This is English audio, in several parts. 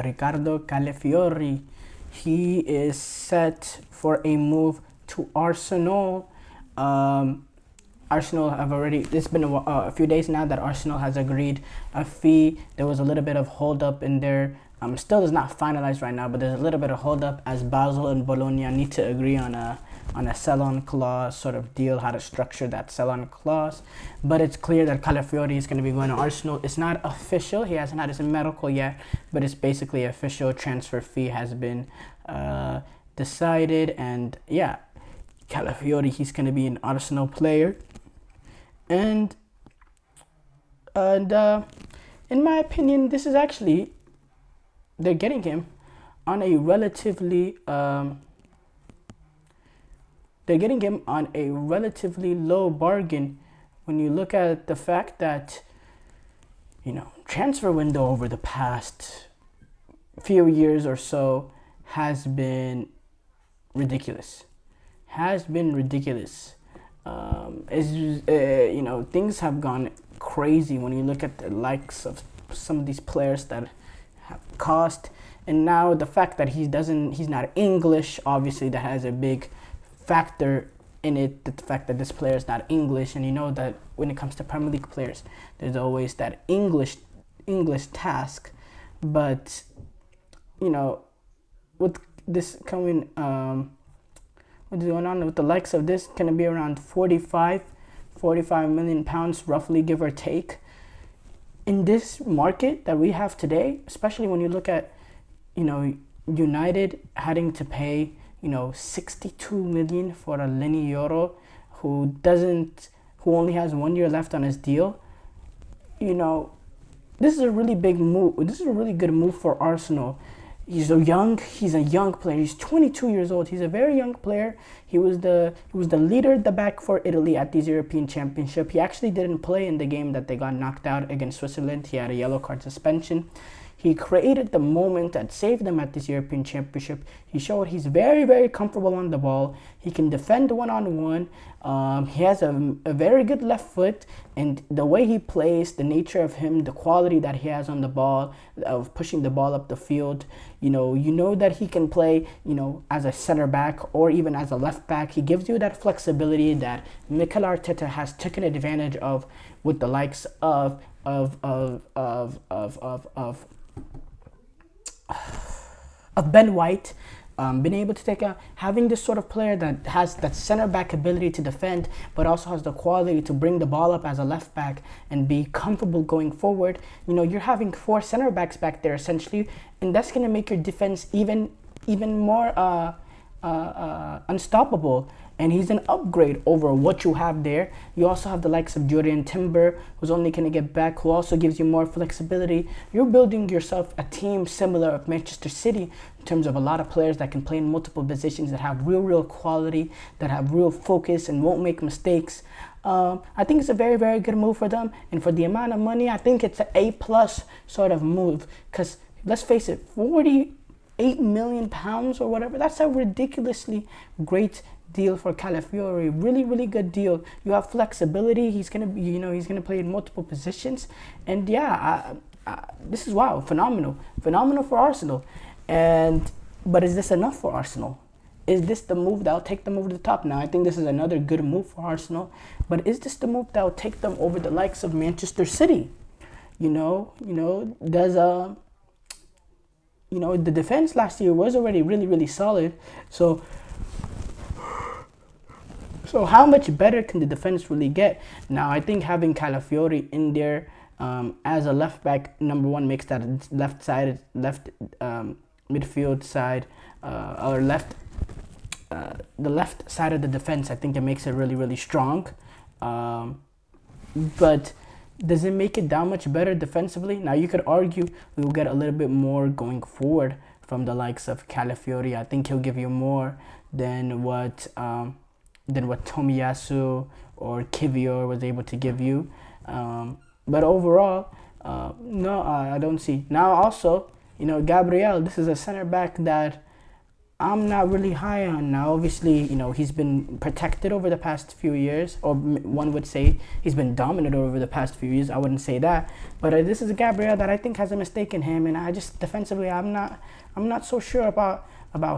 Riccardo Calafiori. He is set for a move to Arsenal. Arsenal have already, it's been a few days now that Arsenal has agreed a fee. There was a little bit of hold up in there. Still is not finalized right now, but there's a little bit of hold up as Basel and Bologna need to agree on a sell-on clause sort of deal, how to structure that sell-on clause. But it's clear that Calafiori is going to be going to Arsenal. It's not official. He hasn't had his medical yet, but it's basically official. Transfer fee has been decided, and yeah, Calafiori, he's going to be an Arsenal player. And in my opinion, this is actually, they're getting him on a relatively low bargain when you look at the fact that, transfer window over the past few years or so has been ridiculous. Things have gone crazy when you look at the likes of some of these players that have cost, and now the fact that he's not English, obviously that has a big factor in it. The fact that this player is not English, and you know that when it comes to Premier League players, there's always that English task. But with this coming, what's going on with the likes of this, can it be around 45 million pounds roughly, give or take, in this market that we have today, especially when you look at United having to pay 62 million for a Lenioro who only has 1 year left on his deal. This is a really big move. This is a really good move for Arsenal. He's a young player. He's 22 years old. He's a very young player. He was the leader at the back for Italy at these European Championship. He actually didn't play in the game that they got knocked out against Switzerland. He had a yellow card suspension. He created the moment that saved them at this European Championship. He showed he's very, very comfortable on the ball. He can defend one-on-one. He has a very good left foot, and the way he plays, the nature of him, the quality that he has on the ball, of pushing the ball up the field, you know that he can play, as a center back or even as a left back. He gives you that flexibility that Mikel Arteta has taken advantage of with the likes of Ben White, been able to having this sort of player that has that center back ability to defend, but also has the quality to bring the ball up as a left back and be comfortable going forward. You're having 4 center backs back there essentially, and that's going to make your defense even more unstoppable. And he's an upgrade over what you have there. You also have the likes of Julian Timber, who's only going to get back, who also gives you more flexibility. You're building yourself a team similar of Manchester City in terms of a lot of players that can play in multiple positions, that have real quality, that have real focus and won't make mistakes. I think it's a very, very good move for them. And for the amount of money, I think it's an A+ sort of move. Because let's face it, 48 million pounds or whatever, that's a ridiculously great deal for Calafiori. Really, really good deal. You have flexibility. He's gonna be, he's gonna play in multiple positions, and this is phenomenal for Arsenal. But is this enough for Arsenal? Is this the move that will take them over the top? Now, I think this is another good move for Arsenal, but is this the move that will take them over the likes of Manchester City? Does the defense last year was already really, really solid. So how much better can the defense really get? Now, I think having Calafiori in there as a left back, number one, makes that left midfield side or the left side of the defense. I think it makes it really, really strong. But does it make it that much better defensively? Now, you could argue we will get a little bit more going forward from the likes of Calafiori. I think he'll give you more than what Tomiyasu or Kivior was able to give you. But overall, no, I don't see. Now also, Gabriel, this is a center back that I'm not really high on now. Obviously, he's been protected over the past few years, or one would say he's been dominant over the past few years. I wouldn't say that, but this is a Gabriel that I think has a mistake in him, and I just defensively, I'm not so sure about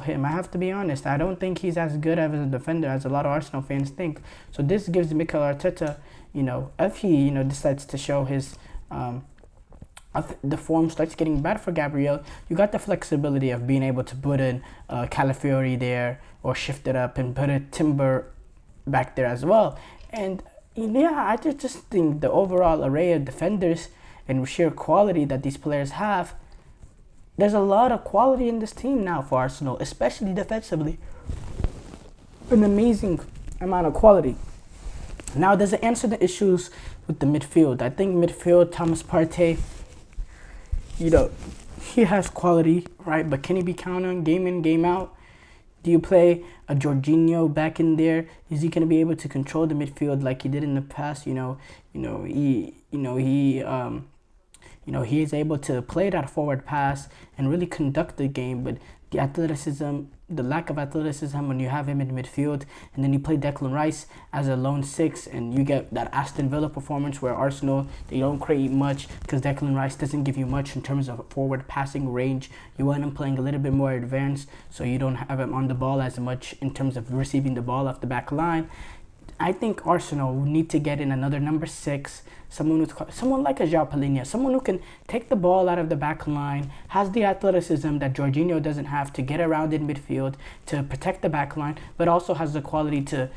him. I have to be honest. I don't think he's as good of a defender as a lot of Arsenal fans think. So this gives Mikel Arteta, if he decides to show his the form starts getting bad for Gabriel, you got the flexibility of being able to put in Calafiori there or shift it up and put a Timber back there as well. And yeah, I just think the overall array of defenders and sheer quality that these players have, there's a lot of quality in this team now for Arsenal, especially defensively. An amazing amount of quality. Now, does it answer the issues with the midfield? I think midfield, Thomas Partey, he has quality, right? But can he be counted on game in, game out? Do you play a Jorginho back in there? Is he going to be able to control the midfield like he did in the past? He is able to play that forward pass and really conduct the game, but the lack of athleticism when you have him in midfield, and then you play Declan Rice as a lone six, and you get that Aston Villa performance where Arsenal, they don't create much because Declan Rice doesn't give you much in terms of forward passing range. You want him playing a little bit more advanced, so you don't have him on the ball as much in terms of receiving the ball off the back line. I think Arsenal need to get in another number 6, someone like a João Palhinha, someone who can take the ball out of the back line, has the athleticism that Jorginho doesn't have to get around in midfield, to protect the back line, but also has the quality to,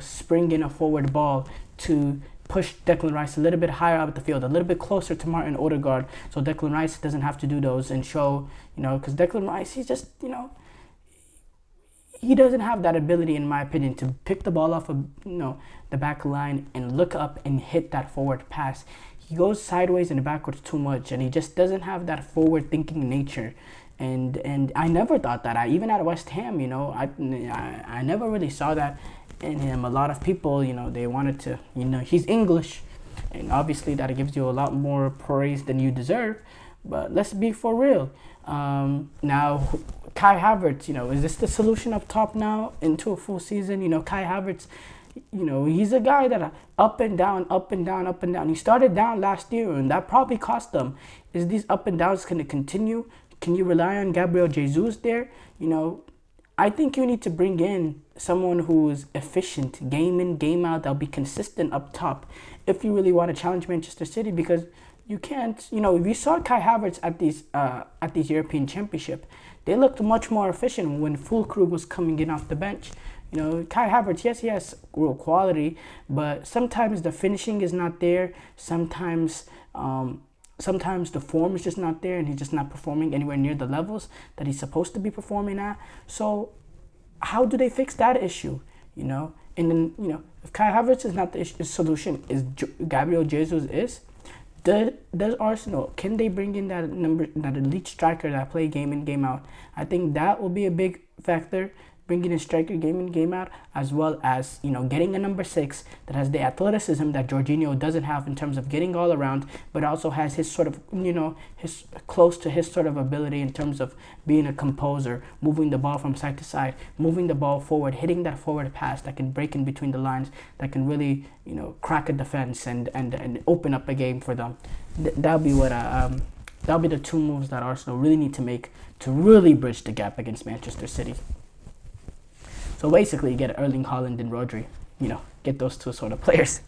spring in a forward ball to push Declan Rice a little bit higher up the field, a little bit closer to Martin Odegaard, so Declan Rice doesn't have to do those and show, because Declan Rice, he's just, he doesn't have that ability, in my opinion, to pick the ball off of the back line and look up and hit that forward pass. He goes sideways and backwards too much, and he just doesn't have that forward thinking nature. And I never thought that. Even at West Ham, I never really saw that in him. A lot of people, they wanted to, he's English, and obviously that gives you a lot more praise than you deserve. But let's be for real. Now, Kai Havertz, is this the solution up top now into a full season? Kai Havertz, he's a guy that up and down, up and down, up and down. He started down last year, and that probably cost them. Is these up and downs going to continue? Can you rely on Gabriel Jesus there? I think you need to bring in someone who's efficient, game in, game out, that'll be consistent up top if you really want to challenge Manchester City, because you can't, we saw Kai Havertz at these European Championship. They looked much more efficient when Füllkrug was coming in off the bench. Kai Havertz, yes, he has real quality, but sometimes the finishing is not there. Sometimes the form is just not there, and he's just not performing anywhere near the levels that he's supposed to be performing at. So how do they fix that issue? And then, if Kai Havertz is not the solution, is Gabriel Jesus is? Does Arsenal, can they bring in that elite striker that play game in, game out? I think that will be a big factor, bringing in striker game in, game out, as well as, getting a number 6 that has the athleticism that Jorginho doesn't have in terms of getting all around, but also has his sort of, his close to his sort of ability in terms of being a composer, moving the ball from side to side, moving the ball forward, hitting that forward pass that can break in between the lines, that can really, crack a defense and open up a game for them. That'll be the 2 moves that Arsenal really need to make to really bridge the gap against Manchester City. So basically, get Erling Haaland and Rodri, get those 2 sort of players.